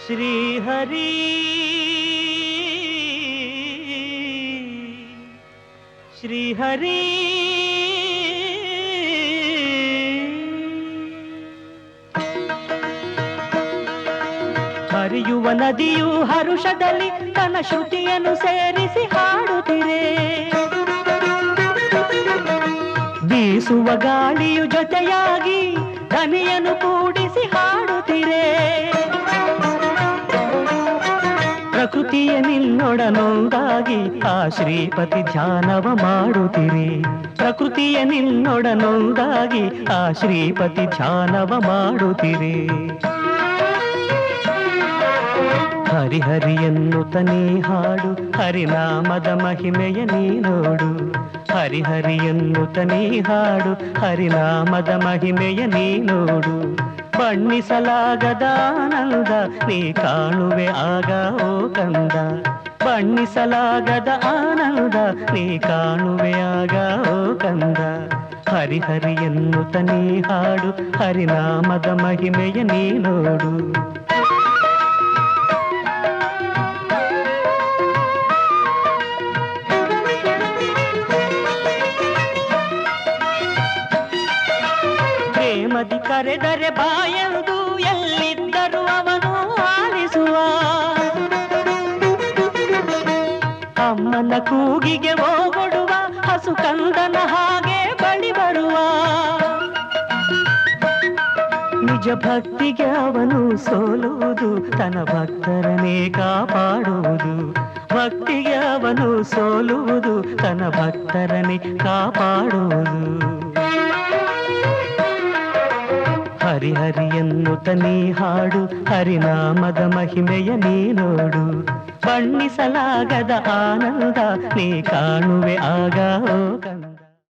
ಶ್ರೀಹರಿ ಶ್ರೀಹರಿ ಹರಿಯುವ ನದಿಯು ಹರುಷದಲ್ಲಿ ತನ್ನ ಶ್ರುತಿಯನ್ನು ಸೇರಿಸಿ ಹಾಡುತ್ತಿರೆ. ಬೀಸುವ ಗಾಳಿಯು ಜೊತೆಯಾಗಿ ಧ್ವನಿಯನ್ನು ಕೂಡಿಸಿ ಹಾಡುತ್ತಿರೆ. ಪ್ರಕೃತಿಯ ನಿನ್ನೊಡನೊಂದಾಗಿ ಆ ಶ್ರೀಪತಿ ಧ್ಯಾನವ ಮಾಡುತ್ತಿರಿ. ಪ್ರಕೃತಿಯ ನಿನ್ನೊಡನೊಂದಾಗಿ ಆ ಶ್ರೀಪತಿ ಧ್ಯಾನವ ಮಾಡುತ್ತಿರಿ. ಹರಿಹರಿ ಎನ್ನುತ್ತ ನೀ ಹಾಡು, ಹರಿನಾಮದ ಮಹಿಮೆಯ ನೀ ನೋಡು. ಹರಿಹರಿ ಎನ್ನುತ್ತ ನೀ ಹಾಡು, ಹರಿನಾಮದ ಮಹಿಮೆಯ ನೀ ನೋಡು. ಬಣ್ಣಿಸಲಾಗದ ಆನಂದ ನೀ ಕಾಣುವೆ ಆಗ ಓ ಕಂದ. ಬಣ್ಣಿಸಲಾಗದ ಆನಂದ ನೀ ಕಾಣುವೆ ಆಗ ಓ ಕಂದ. ಹರಿಹರಿ ಎನ್ನುತ್ತ ನೀ ಹಾಡು, ಹರಿನಾಮದ ಮಹಿಮೆಯ ನೀ ನೋಡು. ಪ್ರೇಮದಿ ಕರೆದರೆ ಬಾಯಂದು ಎಲ್ಲಿದ್ದರೂ ಅವನು ಆಲಿಸುವ. ಅಮ್ಮನ ಕೂಗಿಗೆ ಓಗೊಡುವ ಹಸು ಕಂದನ ಹಾಗೆ ಬಳಿ ಬರುವ. ನಿಜ ಭಕ್ತಿಗೆ ಅವನು ಸೋಲುವುದು, ತನ್ನ ಭಕ್ತರನ್ನೇ ಕಾಪಾಡುವುದು. ಭಕ್ತಿಗೆ ಅವನು ಸೋಲುವುದು, ತನ್ನ ಭಕ್ತರನ್ನೇ ಕಾಪಾಡುವುದು. ಹರಿಹರಿ ಎನ್ನುತ್ತ ನೀ ಹಾಡು, ಹರಿನಾಮದ ಮಹಿಮೆಯ ನೀ ನೋಡು. ಬಣ್ಣಿಸಲಾಗದ ಆನಂದ ನೀ ಕಾಣುವೆ ಆಗ ಓ ಕಂದ.